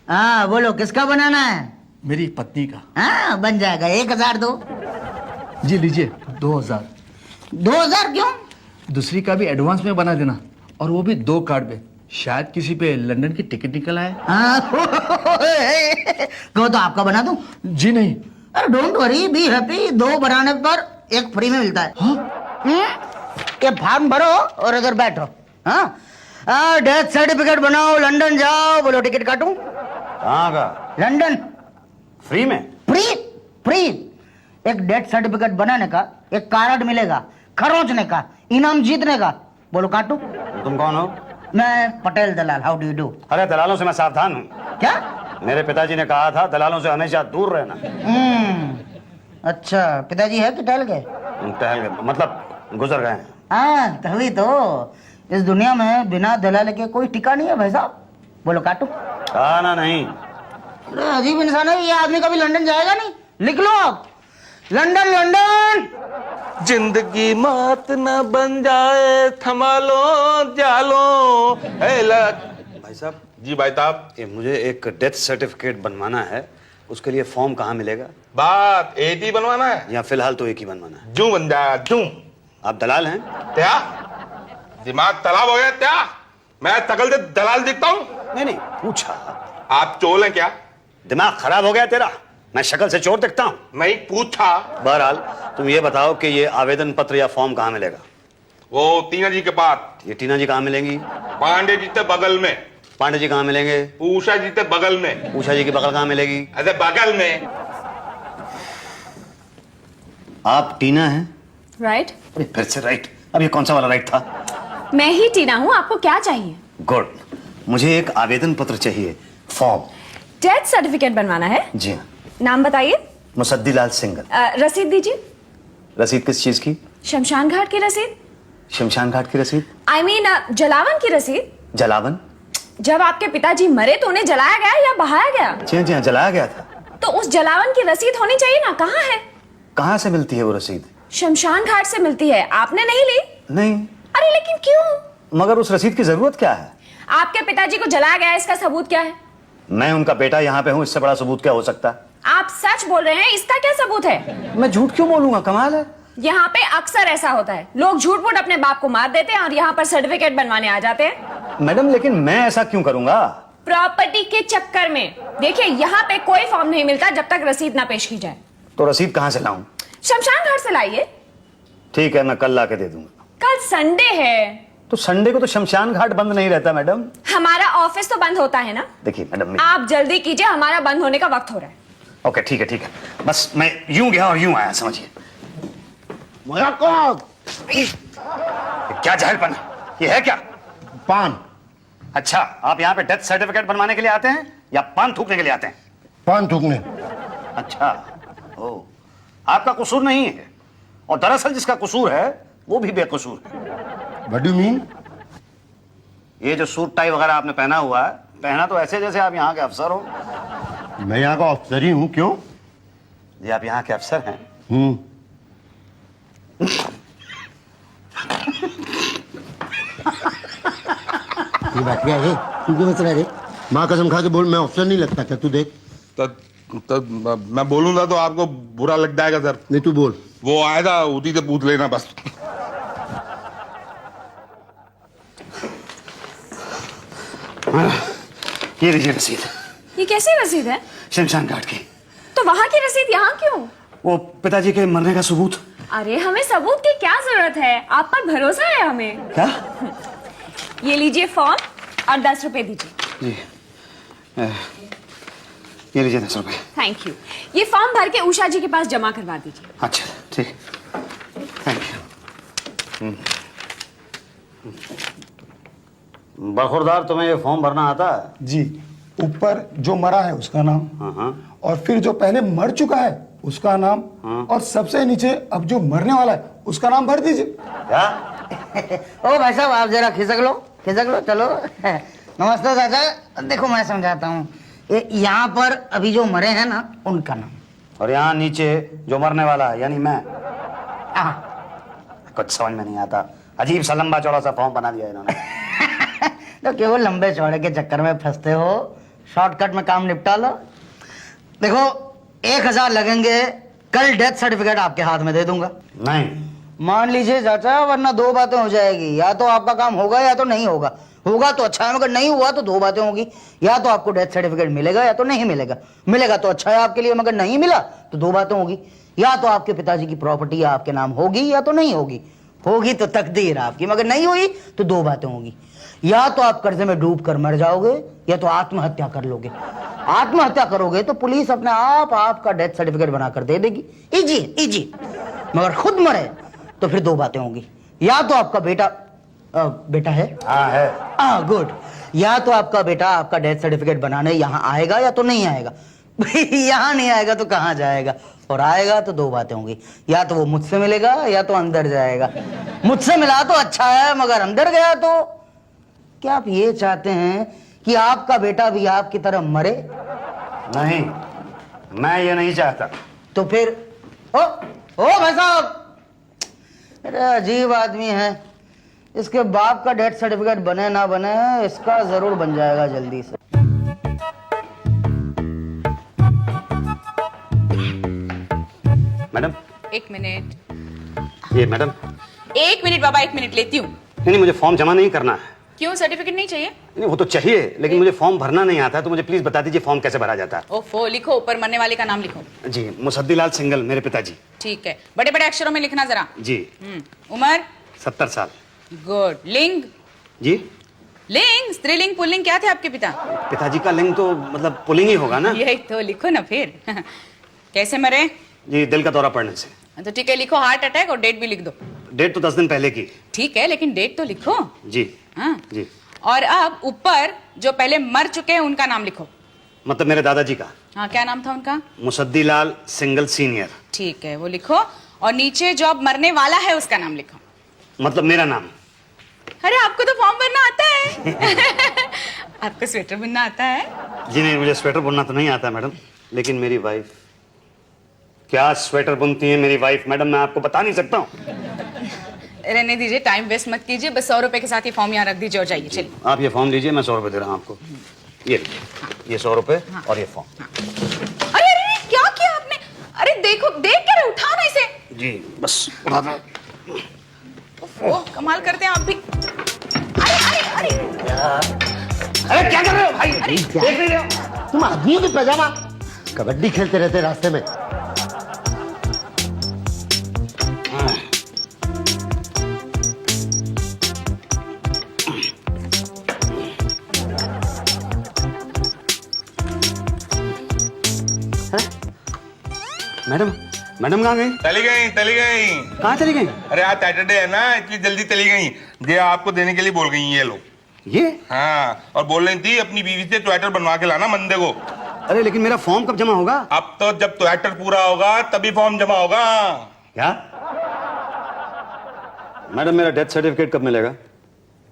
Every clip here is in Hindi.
हाँ बोलो, किसका बनाना है? मेरी पत्नी का। हाँ बन जाएगा। 1000 दो। जी लीजिए 2000। 2000 क्यों? दूसरी का भी एडवांस में बना देना, और वो भी 2 कार्ड में। शायद किसी पे लंदन की टिकट निकल आए। हाँ कहो तो आपका बना दूं? जी नहीं। अरे डोंट वरी, बी हैप्पी। 2 बनाने पर 1 फ्री में मिलता है। ये फॉर्म भरो और इधर बैठो। हाँ डेथ सर्टिफिकेट बनाओ, लंदन जाओ। बोलो टिकट काटूं? कहाँ का? लंदन। फ्री में? Free free. एक डेथ सर्टिफिकेट बनाने का 1 कार्ड मिलेगा, खरोंचने का, इनाम जीतने का। बोलो काटू? तुम कौन हो? मैं Patel Dalal. How do you do? अरे दलालों से मैं सावधान हूँ। क्या? मेरे पिताजी ने कहा था दलालों से हमेशा दूर रहना। अच्छा, पिताजी है कि टहल गए? टहल गए मतलब गुजर गए हैं। हाँ तभी तो। इस दुनिया में बिना दलाल के कोई टिका नहीं है भाई साहब। बोलो काटू? खाना नहीं। अरे अजीब इंसान है ये आदमी। कभी लंदन जाएगा नहीं। लिख लो आप, लंदन लंदन। जिंदगी मौत न बन जाए, थमा लो जालो। भाई साहब। जी भाई साहब। ये मुझे एक डेथ सर्टिफिकेट बनवाना है, उसके लिए फॉर्म कहाँ मिलेगा? बात एक ही बनवाना है या फिलहाल तो एक ही बनवाना है? जू बन जाए जू। आप दलाल हैं? क्या दिमाग तालाब हो गया क्या? मैं तकल से दलाल दिखता हूँ? नहीं पूछा। आप चोर हैं क्या? दिमाग खराब हो गया तेरा? मैं शक्ल से चोर दिखता हूँ? नहीं पूछा। बहरहाल तुम ये बताओ कि ये आवेदन पत्र या फॉर्म कहाँ मिलेगा? वो टीना जी के पास। ये टीना जी कहाँ मिलेंगी? पांडे जी के बगल में। पांडे जी कहाँ मिलेंगे? उषा जी के बगल में। उषा जी की बगल कहाँ मिलेगी? अरे बगल में। आप टीना हैं? राइट। अरे फिर से राइट। अब ये कौन सा वाला राइट था? मैं ही टीना हूँ। आपको क्या चाहिए? गुड। मुझे एक आवेदन पत्र चाहिए, फॉर्म। डेथ सर्टिफिकेट बनवाना है? जी हाँ। नाम बताइए। मुसद्दीलाल सिंगल। रसीद दीजिए। रसीद किस चीज की? शमशान घाट की रसीद। शमशान घाट की रसीद? I mean, जलावन की रसीद। जलावन? जब आपके पिताजी मरे तो उन्हें जलाया गया या बहाया गया? जी हाँ, जलाया गया था। तो उस जलावन की रसीद होनी चाहिए ना। कहाँ है? कहाँ से मिलती है वो रसीद? शमशान घाट से मिलती है। आपने नहीं ली? नहीं। अरे लेकिन क्यों? मगर उस रसीद की जरूरत क्या है? आपके पिताजी को जलाया गया, इसका सबूत क्या है? मैं उनका बेटा यहाँ पे हूँ, इससे बड़ा सबूत क्या हो सकता है? आप सच बोल रहे हैं, इसका क्या सबूत है? मैं झूठ क्यों बोलूंगा? कमाल है। यहाँ पे अक्सर ऐसा होता है, लोग झूठ मूठ अपने बाप को मार देते हैं और यहाँ पर सर्टिफिकेट बनवाने आ जाते हैं। मैडम लेकिन मैं ऐसा क्यों करूंगा? प्रॉपर्टी के चक्कर में। देखिए यहाँ पे कोई फॉर्म नहीं मिलता जब तक रसीद ना पेश की जाए। तो रसीद कहाँ से लाऊं? शमशान घाट से लाइए। ठीक है, मैं कल ला के दे दूंगा। कल संडे है। तो संडे को तो शमशान घाट बंद नहीं रहता मैडम। हमारा ऑफिस तो बंद होता है ना। देखिए मैडम, आप जल्दी कीजिए, हमारा बंद होने का वक्त हो रहा है। ओके ठीक है। बस मैं यूं गया और यूं आया, समझिए। क्या जाहिलपन है? ये है क्या? पान। अच्छा, आप यहाँ पे डेथ सर्टिफिकेट बनवाने के लिए आते हैं या पान थूकने के लिए आते हैं? पान थूकने। अच्छा, ओ, आपका कसूर नहीं है, और दरअसल जिसका कसूर है वो भी बेकसूर है। What do you mean? ये जो सूट टाई वगैरह आपने पहना हुआ है, पहना तो ऐसे जैसे आप यहाँ के अफसर हो। मैं यहाँ का अफसर ही हूँ। क्यों? जी आप यहाँ के अफसर हैं। ये बात क्या है? तू क्यों हंस रहा है? माँ कसम खा के बोल, मैं अफसर नहीं लगता क्या? तू देख। तो मैं बोलूंगा तो आपको बुरा लग जाएगा सर। नहीं तू बोल। वो आएगा, उसी से पूछ लेना बस। ये लीजिए रसीद। ये कैसी रसीद है? शमशान घाट की। तो वहाँ की रसीद यहाँ क्यों? वो पिताजी के मरने का सबूत। अरे हमें सबूत की क्या जरूरत है, आप पर भरोसा है हमें। क्या? ये लीजिए फॉर्म और 10 रुपए दीजिए। जी ये लीजिए 10 रुपए। Thank you. ये फॉर्म भर के उषा जी के पास जमा करवा दीजिए। अच्छा ठीक, थैंक यू। बरखुरदार, तुम्हें ये फॉर्म भरना आता है? जी। ऊपर जो मरा है उसका नाम, और फिर जो पहले मर चुका है उसका नाम, और सबसे नीचे अब जो मरने वाला है उसका नाम भर दीजिए। क्या? ओ भाई साहब आप जरा खिसक लो चलो। नमस्ते चाचा। देखो मैं समझाता हूँ। यहाँ पर अभी जो मरे हैं ना उनका नाम, और यहाँ नीचे जो मरने वाला है यानी मैं। हाँ। कुछ समझ में नहीं आता, अजीब सा लंबा चौड़ा सा फॉर्म बना दिया इन्होंने। तो केवल लंबे चौड़े के चक्कर में फंसते हो। शॉर्टकट में काम निपटा लो। देखो 1000 लगेंगे, कल डेथ सर्टिफिकेट आपके हाथ में दे दूंगा। नहीं, मान लीजिए चाचा, वरना दो बातें हो जाएगी, या तो आपका काम होगा या तो नहीं होगा। होगा तो अच्छा है, मगर नहीं हुआ तो दो बातें होगी, या तो आपको डेथ सर्टिफिकेट मिलेगा या तो नहीं मिलेगा। मिलेगा तो अच्छा है आपके लिए, मगर नहीं मिला तो दो बातें होगी, या तो आपके पिताजी की प्रॉपर्टी आपके नाम होगी या तो नहीं होगी। होगी तो तकदीर आपकी, मगर नहीं हुई तो दो बातें होगी, या तो आप कर्जे में डूब कर मर जाओगे या तो आत्महत्या कर लोगे। आत्महत्या करोगे तो पुलिस अपने आप आपका डेथ सर्टिफिकेट बनाकर दे देगी। Easy easy. मगर खुद मरे तो फिर दो बातें होंगी, या तो आपका बेटा है, हाँ है। गुड, या तो आपका बेटा आपका डेथ सर्टिफिकेट बनाने यहाँ आएगा या तो नहीं आएगा। यहाँ नहीं आएगा तो कहाँ जाएगा, और आएगा तो दो बातें होंगी, या तो वो मुझसे मिलेगा या तो अंदर जाएगा। मुझसे मिला तो अच्छा है, मगर अंदर गया तो क्या आप ये चाहते हैं कि आपका बेटा भी आपकी तरह मरे? नहीं, मैं ये नहीं चाहता। तो फिर ओ भाई साहब, अरे अजीब आदमी है। इसके बाप का डेथ सर्टिफिकेट बने ना बने, इसका जरूर बन जाएगा जल्दी से। मैडम, एक मिनट, ये मैडम, एक मिनट बाबा, एक मिनट लेती हूँ। नहीं, मुझे फॉर्म जमा नहीं करना है। क्यों, सर्टिफिकेट नहीं चाहिए? नहीं, वो तो चाहिए, लेकिन मुझे फॉर्म भरना नहीं आता है, तो मुझे प्लीज बता दीजिए फॉर्म कैसे भरा जाता है। ओफो, लिखो, ऊपर मरने वाले का नाम लिखो। जी, मुसद्दीलाल सिंगल, मेरे पिताजी। ठीक है, बड़े बड़े अक्षरों में लिखना जरा। जी। उम्र? 70 साल। गुड। लिंग? जी। लिंग, स्त्रीलिंग पुल्लिंग क्या थे आपके पिता? पिताजी का लिंग तो मतलब पुलिंग ही होगा ना। यही तो लिखो ना फिर। कैसे मरे? जी, दिल का दौरा पड़ने से। तो ठीक है, लिखो हार्ट अटैक, और डेट भी लिख दो। डेट तो 10 दिन पहले की। ठीक है, लेकिन डेट तो लिखो। जी। हाँ जी। और अब ऊपर जो पहले मर चुके हैं उनका नाम लिखो। मतलब मेरे दादाजी का। हाँ, क्या नाम था उनका? Musaddilal single senior. ठीक है, वो लिखो। और नीचे जो अब मरने वाला है उसका नाम लिखो। मतलब मेरा नाम। अरे, आपको तो फॉर्म भरना आता है। आपको स्वेटर बुनना आता है? जी नहीं, मुझे स्वेटर बुनना तो नहीं आता मैडम, लेकिन मेरी वाइफ क्या स्वेटर बुनती है मेरी वाइफ, मैडम मैं आपको बता नहीं सकता हूँ। रहने दीजिए, टाइम वेस्ट मत कीजिए, बस 100 रुपए के साथ ये फॉर्म यहाँ रख दीजिए और जाइए। चलिए, आप ये फॉर्म लीजिए, मैं 100 रुपए दे रहा हूँ आपको। ये लीजिए, ये 100 रुपए और ये फॉर्म। अरे अरे अरे, क्या किया आपने? अरे देखो, देख क्या रहे, उठा ना इसे। जी, बस उठा दो। ओह, कमाल करते हैं आप भी। अरे अरे अरे, अरे क्या कर रहे हो भाई? देख नहीं रहे हो? तुम आदमियों की पैजामा कबड्डी खेलते रहते रास्ते में। मैडम, मैडम कहाँ गई? चली गई, चली गई। कहाँ चली गई? अरे आज सैटरडे है ना, इसलिए जल्दी चली गई। ये आपको देने के लिए बोल गई ये लोग। ये? हाँ, और बोल रही थी अपनी बीवी से स्वेटर बनवा के लाना मंदे को। अरे लेकिन मेरा फॉर्म कब जमा होगा? अब तो जब स्वेटर पूरा होगा तभी फॉर्म जमा होगा। क्या? मैडम, मेरा डेथ सर्टिफिकेट कब मिलेगा?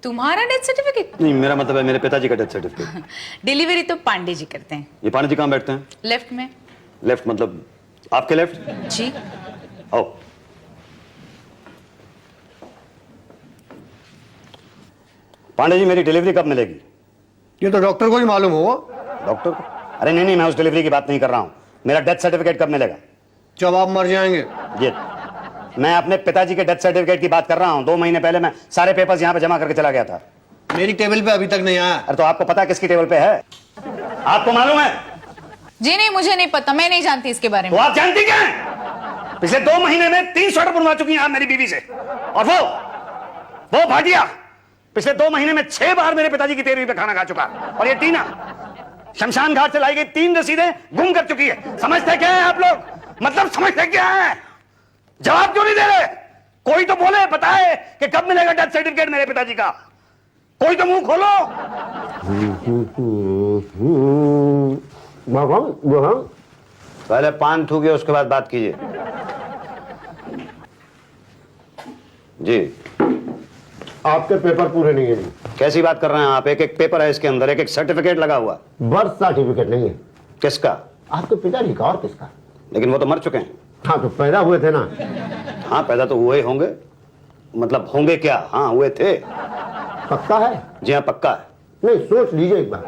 तुम्हारा डेथ सर्टिफिकेट? नहीं, मेरा मतलब है मेरे पिताजी का डेथ सर्टिफिकेट। डिलीवरी तो पांडे जी करते हैं। ये पांडे जी कहाँ बैठते हैं? लेफ्ट में। लेफ्ट मतलब आपके लेफ्ट? जी। आओ। पांडे जी, मेरी डिलीवरी कब मिलेगी? ये तो डॉक्टर को ही मालूम हो। डॉक्टर को? अरे नहीं नहीं, मैं उस डिलीवरी की बात नहीं कर रहा हूं। मेरा डेथ सर्टिफिकेट कब मिलेगा? जब आप मर जाएंगे। ये मैं अपने पिताजी के डेथ सर्टिफिकेट की बात कर रहा हूं। 2 महीने पहले मैं सारे पेपर्स यहां पे जमा करके चला गया था। मेरी टेबल पे अभी तक नहीं आया। अरे तो आपको पता है किसकी टेबल पे है? आपको मालूम है? जी नहीं, मुझे नहीं पता, मैं नहीं जानती इसके बारे तो में। आप जानती क्या है? पिछले 2 महीने में 3 स्वेटर बनवा चुकी हैं आप मेरी बीवी से। और वो भाटिया पिछले 2 महीने में 6 बार मेरे पिताजी की तेरहवीं पे खाना खा चुका। और ये टीना शमशान घाट से लाई गई 3 रसीदें गुम कर चुकी है। समझते क्या है आप लोग? मतलब समझते क्या है? जवाब क्यों नहीं दे रहे? कोई तो बोले, बताए कि कब मिलेगा डेथ सर्टिफिकेट मेरे पिताजी का। कोई तो मुंह खोलो। पहले पान थूकिए, उसके बाद बात कीजिए। जी, आपके पेपर पूरे नहीं है। कैसी बात कर रहे हैं आप? एक एक पेपर है इसके अंदर, एक एक सर्टिफिकेट लगा हुआ। बर्थ सर्टिफिकेट नहीं है। किसका? आपके पिताजी का। और किसका? लेकिन वो तो मर चुके हैं। हाँ, तो पैदा हुए थे ना। हाँ, पैदा तो हुए होंगे, मतलब होंगे क्या? हाँ, हुए थे। पक्का है? जी हाँ, पक्का है। नहीं, सोच लीजिए एक बार।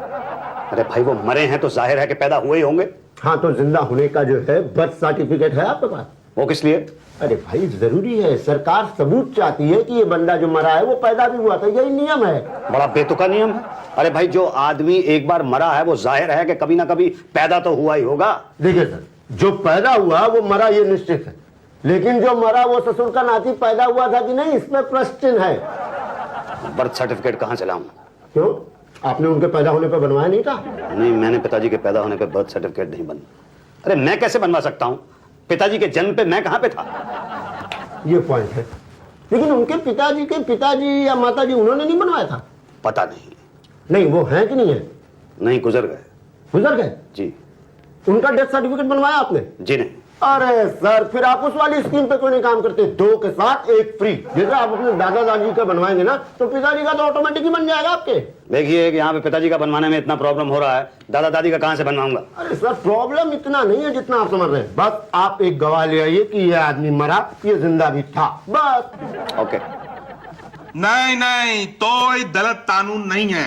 अरे भाई वो मरे हैं तो जाहिर है कि पैदा हुए ही होंगे। हाँ तो जिंदा होने का जो है बर्थ सर्टिफिकेट है आपके पास? वो किस लिए? अरे भाई जरूरी है, सरकार सबूत चाहती है कि ये बंदा जो मरा है वो पैदा भी हुआ था, यही नियम है। बड़ा बेतुका नियम है। अरे भाई जो आदमी एक बार मरा है वो जाहिर है कि कभी ना कभी पैदा तो हुआ ही होगा। देखिए सर, जो पैदा हुआ वो मरा ये निश्चित है, लेकिन जो मरा वो ससुर का नाती पैदा हुआ था कि नहीं इसमें प्रश्न चिन्ह है। बर्थ सर्टिफिकेट कहाँ से लाऊं? क्यों, आपने उनके पैदा होने पर बनवाया नहीं था? नहीं, मैंने पिताजी के पैदा होने पे बर्थ सर्टिफिकेट नहीं बना। अरे मैं कैसे बनवा सकता हूँ? पिताजी के जन्म पे मैं कहाँ पे था? ये पॉइंट है, लेकिन उनके पिताजी के पिताजी या माताजी उन्होंने नहीं बनवाया था? पता नहीं। नहीं, वो है कि नहीं है? नहीं, गुजर गए। गुजर गए? जी। उनका डेथ सर्टिफिकेट बनवाया आपने? जी नहीं। अरे सर, फिर आप उस वाली स्कीम पे क्यों नहीं काम करते, 2 के साथ 1 फ्री? जैसे आप अपने दादा दादी का बनवाएंगे ना तो पिताजी का तो ऑटोमेटिक ही बन जाएगा आपके। देखिए कि यहाँ पे पिताजी का बनवाने में इतना प्रॉब्लम हो रहा है, दादा दादी का कहाँ से बनवाऊंगा? अरे सर, प्रॉब्लम इतना नहीं है जितना आप समझ रहे हैं। बस आप एक गवाह ले आइए कि ये आदमी मरा, ये जिंदा भी था, बस। ओके। नहीं नहीं, तो गलत कानून नहीं है।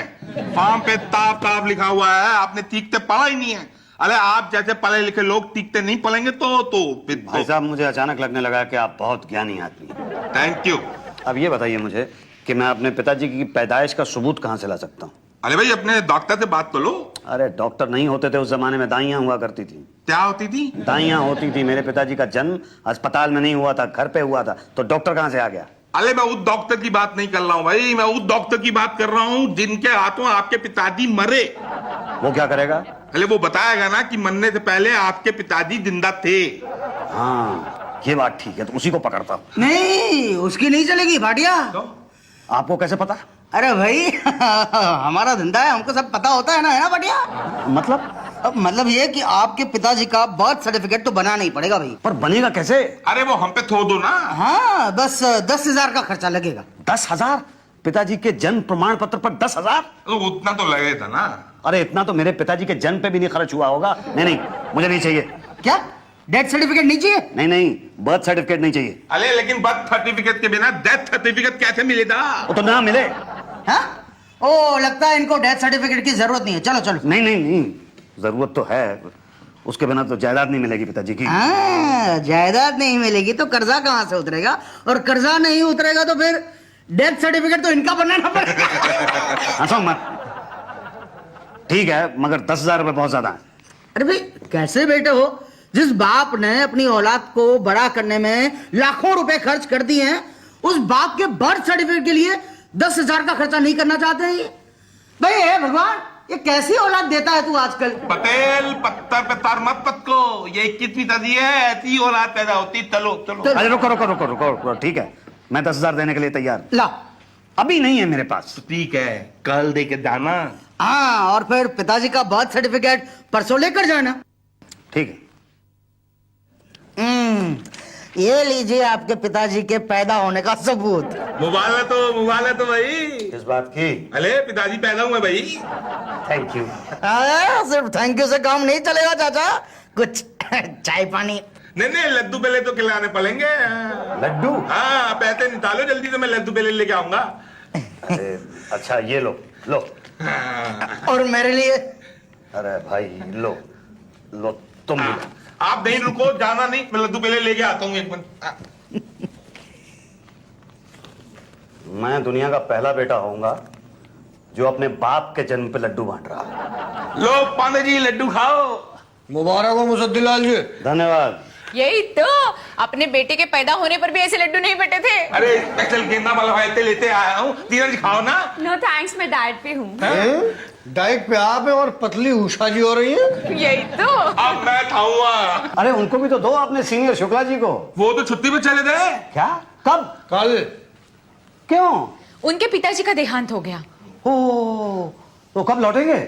फॉर्म पे ताप ताप लिखा हुआ है, आपने तीखते पढ़ा ही नहीं है। अरे आप जैसे पढ़े लिखे लोग तीखते नहीं पढ़ेंगे तो फिर भाई साहब मुझे अचानक लगने लगा कि आप बहुत ज्ञानी आदमी हैं। Thank you. अब ये बताइए मुझे कि मैं अपने पिताजी की पैदाइश का सबूत कहाँ से ला सकता हूँ? अरे भाई अपने डॉक्टर से बात कर लो। अरे डॉक्टर नहीं होते थे उस जमाने में, दाइयाँ हुआ करती थी। क्या होती थी? दाइयाँ होती थी। मेरे पिताजी का जन्म अस्पताल में नहीं हुआ था, घर पे हुआ था, तो डॉक्टर कहाँ से आ गया? अरे मैं उस डॉक्टर की बात नहीं कर रहा हूँ भाई, मैं उस डॉक्टर की बात कर रहा हूँ जिनके हाथों आपके पिताजी मरे। वो क्या करेगा? अरे वो बताएगा ना कि मरने से पहले आपके पिताजी जिंदा थे। हाँ ये बात ठीक है, तो उसी को पकड़ता हूँ। नहीं, उसकी नहीं चलेगी भाटिया। आपको कैसे पता? अरे भाई हमारा धंधा है, हमको सब पता होता है ना भाटिया। मतलब? अब मतलब ये कि आपके पिताजी का बर्थ सर्टिफिकेट तो बना नहीं पड़ेगा भाई। पर बनेगा कैसे? अरे वो हम पे थोड़ दो ना। हाँ, बस 10,000 का खर्चा लगेगा। 10,000? पिताजी के जन्म प्रमाण पत्र पर 10,000? तो उतना तो लगे था ना। अरे इतना तो मेरे पिताजी के जन्म पे भी नहीं खर्च हुआ होगा। नहीं नहीं, मुझे नहीं चाहिए। क्या डेथ सर्टिफिकेट नहीं चाहिए? नहीं नहीं, बर्थ सर्टिफिकेट नहीं चाहिए। अरे लेकिन बर्थ सर्टिफिकेट के बिना डेथ सर्टिफिकेट कैसे मिलेगा? वो तो ना मिले। हाँ? ओ, लगता है इनको डेथ सर्टिफिकेट की जरूरत नहीं है। चलो चलो। नहीं नहीं नहीं, जरूरत तो है, उसके बिना तो जायदाद नहीं मिलेगी पिताजी की। हाँ, जायदाद नहीं मिलेगी तो कर्जा कहाँ से उतरेगा, और कर्जा नहीं उतरेगा तो फिर डेथ सर्टिफिकेट तो इनका बनाना पड़ेगा। हंसो मत। ठीक है, मगर 10,000 रुपए बहुत ज्यादा है। अरे भाई कैसे बेटे हो, जिस बाप ने अपनी औलाद को बड़ा करने में लाखों रुपए खर्च कर दिए हैं, उस बाप के बर्थ सर्टिफिकेट के लिए 10,000 का खर्चा नहीं करना चाहते हैं ये? भाई हे भगवान, ये कैसी औलाद देता है तू आजकल? पटेल पत्थर पे तार मत पटको, ये 21वीं सदी है, ऐसी औलाद पैदा होती। चलो चलो। अरे रुको रुको रुको रुको रुको, ठीक है, मैं 10,000 देने के लिए तैयार। ला। अभी नहीं है मेरे पास। ठीक है, कल दे के जाना। हाँ, और फिर पिताजी का बर्थ सर्टिफिकेट परसों लेकर जाना। ठीक है। ये लीजिए आपके पिताजी के पैदा होने का सबूत। मुबारक तो भाई। किस बात की? अरे पिताजी पैदा हुए भाई। Thank you. सिर्फ थैंक यू से काम नहीं चलेगा चाचा, कुछ चाय पानी। नहीं नहीं, लड्डू बेले तो खिलाने पड़ेंगे। लड्डू? हाँ, पैसे निकालो जल्दी से, मैं लड्डू बेले लेके आऊंगा। अच्छा ये लो लो। और मेरे लिए? अरे भाई लो लो, तुम भी लो। आप नहीं रुको, जाना नहीं, मैं लड्डू बेले लेके आता हूँ 1 मिनट। मैं दुनिया का पहला बेटा होऊंगा जो अपने बाप के जन्म पे लड्डू बांट रहा है। लो पांडे जी, लड्डू खाओ। मुबारक हो मुसद्दिलाल जी। धन्यवाद। यही तो, अपने बेटे के पैदा होने पर भी ऐसे लड्डू नहीं बटे थे। अरे स्पेशल गेंदा वाला भाई लेते आया हूँ, धीरज खाओ ना। नो थैंक्स, मैं डाइट पे हूँ। डाइट पे आप है और पतली उषा जी हो रही है। यही तो। अब मैं खाऊंगा। अरे उनको भी तो दो, अपने सीनियर शुक्ला जी को। वो तो छुट्टी पे चले गए। क्या? कब? कल। क्यों? उनके पिताजी का देहांत हो गया। ओ, तो कब लौटेंगे?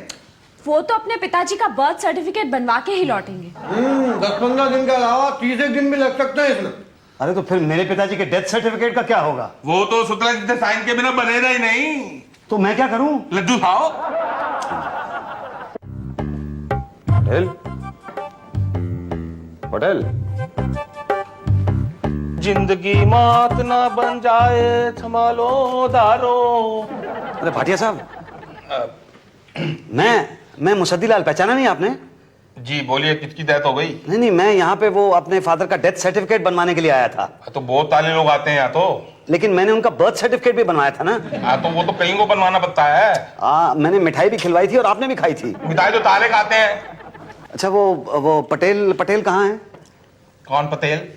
वो तो अपने पिताजी का बर्थ सर्टिफिकेट बनवा के ही लौटेंगे। 10-15 दिन के अलावा 30 दिन भी लग सकते हैं इसमें। अरे तो फिर मेरे पिताजी के डेथ सर्टिफिकेट का क्या होगा? वो तो शुक्ला जी से साइन के बिना बनेगा ही नहीं। तो मैं क्या करूं? लड्डू खाओ। पटेल, पटेल, जिंदगी मौत ना बन जाए, संभालो दारो। अरे भाटिया साहब, मैं मुसद्दीलाल, पहचाना नहीं आपने? जी बोलिए, किसकी डेथ हो गई? नहीं, मैं यहाँ पे वो अपने फादर का डेथ सर्टिफिकेट बनवाने के लिए आया था। तो बहुत सारे लोग आते हैं यहाँ तो। लेकिन मैंने उनका बर्थ सर्टिफिकेट भी बनवाया था ना। हाँ तो वो तो कहीं को बनवाना पड़ता है। मैंने मिठाई भी खिलवाई थी और आपने भी खाई थी। मिठाई तो ताले खाते हैं। अच्छा, वो पटेल कहाँ है? कौन पटेल?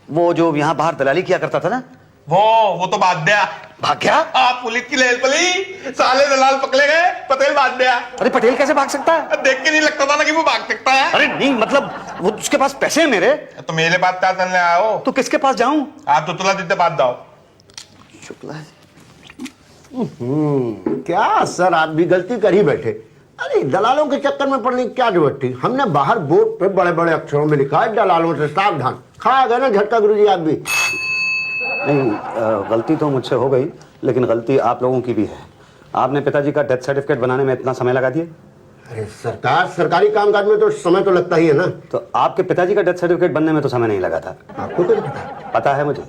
वो जो यहाँ बाहर दलाली किया करता था ना। वो तो भाग गया। भाग गया? आप पुलिस की लेल पली, साले दलाल पकड़े गए, पटेल भाग गया। अरे पटेल कैसे भाग सकता है? देख के नहीं लगता था ना कि वो भाग सकता है। अरे नहीं, मतलब वो उसके पास पैसे हैं मेरे। तो मेरे पास क्या करने आए हो? तो किसके पास जाऊं? आप तो तुला देते बात जाओ। शुक्ला क्या सर, आप भी गलती कर ही बैठे। अरे दलालों के चक्कर में पड़ने की क्या जरूरत थी? हमने बाहर बोर्ड पे बड़े बड़े अक्षरों में लिखा है दलालों से सावधान। खा गए ना झटका गुरुजी आप भी। नहीं, गलती तो मुझसे हो गई, लेकिन गलती आप लोगों की भी है। आपने पिताजी का डेथ सर्टिफिकेट बनाने में इतना समय लगा दिया। अरे सरकार, सरकारी कामकाज में तो समय तो लगता ही है ना। तो आपके पिताजी का डेथ सर्टिफिकेट बनने में तो समय नहीं लगा था। आपको क्या पता? पता है मुझे।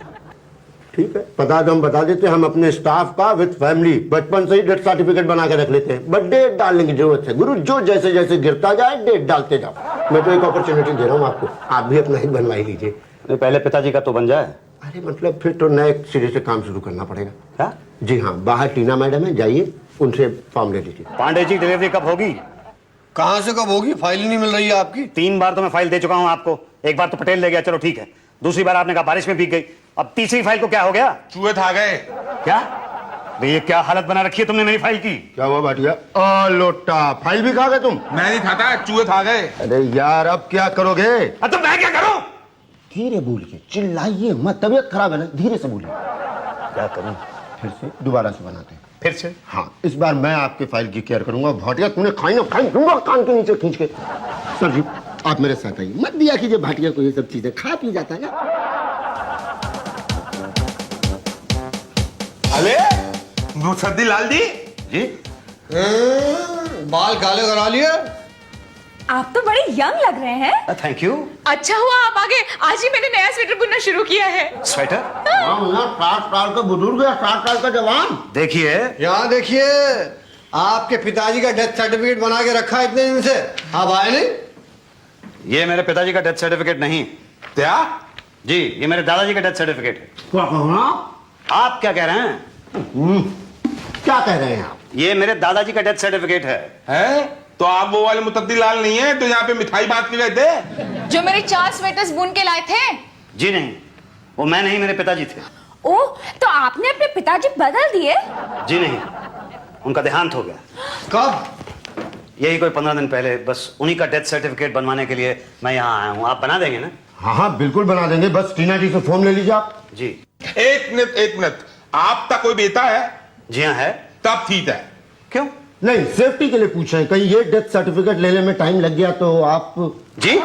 ठीक है, पता तो हम बता देते हैं। हम अपने स्टाफ का विद फैमिली बचपन से ही डेथ सर्टिफिकेट बना के रख लेते हैं। बट डेट डालने की जरूरत है गुरु, जो जैसे जैसे गिरता जाए डेट डालते जाओ। मैं तो एक अपॉर्चुनिटी दे रहा हूँ आपको, आप भी अपना ही बनवा ही लीजिए। नहीं, पहले पिताजी का तो बन जाए। अरे मतलब फिर तो नए सिरे से काम शुरू करना पड़ेगा। क्या? जी हाँ, बाहर टीना मैडम है, जाइए उनसे फॉर्म ले लीजिए। पांडे जी, डिलीवरी कब होगी? कहाँ से कब होगी? फाइल ही नहीं मिल रही है आपकी। 3 बार तो मैं फाइल दे चुका हूं आपको। एक बार तो पटेल ले गया, चलो ठीक है। दूसरी बार आपने कहा बारिश में भीग गई। अब तीसरी फाइल को क्या हो गया? चूहे खा गए। क्या? ये क्या हालत बना रखी है तुमने मेरी फाइल की? क्या हुआ भाटिया? लोटा, फाइल भी खा गए तुम? मैं नहीं खाता, चूहे खा गए। अरे यार, अब क्या करोगे? तो मैं क्या करूं? धीरे बोलिए, चिल्लाइए मत, तबीयत खराब है ना, धीरे से बोलिए। क्या करूं? फिर से दोबारा से बनाते हैं। फिर से? हाँ, इस बार मैं आपकी फाइल की केयर करूंगा। भाटिया तूने खाई ना खाई दूंगा कान के नीचे खींच के। सर जी, आप मेरे साथ आइए, मत दिया कीजिए भाटिया को ये सब चीजें, खा पी जाता है ना। अरे मुसद्दीलाल जी। जी? बाल काले करा लिए? आप तो बड़े यंग लग रहे हैं। Thank you. अच्छा हुआ आप आगे, आज ही मैंने नया स्वेटर बुनना शुरू किया है। स्वेटर? 60 साल का बुजुर्ग है, 60 साल का जवान। देखिए, यहाँ देखिए, आपके पिताजी का डेथ सर्टिफिकेट बना के रखा है इतने दिन से, आप आए नहीं? ये मेरे पिताजी का डेथ सर्टिफिकेट नहीं। क्या? जी, ये मेरे दादाजी का डेथ सर्टिफिकेट है। क्या कहना? आप क्या कह रहे हैं? क्या कह रहे हैं आप? ये मेरे दादाजी का डेथ सर्टिफिकेट है। हैं? तो आप वो वाले मुसद्दीलाल नहीं है तो यहाँ पे मिठाई बांट के गए थे? जो मेरे 4 स्वेटर्स बुन के लाए थे। जी नहीं, वो मैं नहीं, मेरे पिताजी थे। ओह, तो आपने अपने पिताजी बदल दिए? जी नहीं, उनका देहांत हो गया। कब? यही कोई 15 दिन पहले। बस उन्हीं का डेथ सर्टिफिकेट बनवाने के लिए मैं यहाँ आया हूँ। आप बना देंगे ना? हाँ हाँ, बिल्कुल बना देंगे। बस टीना जी से फॉर्म ले लीजिए आप। जी। एक मिनट, आपका कोई बेटा है? जी हाँ है। तब ठीक है। क्यों? नहीं, सेफ्टी के लिए पूछ रहे हैं, कहीं ये डेथ सर्टिफिकेट लेने में टाइम लग गया तो आप। जी?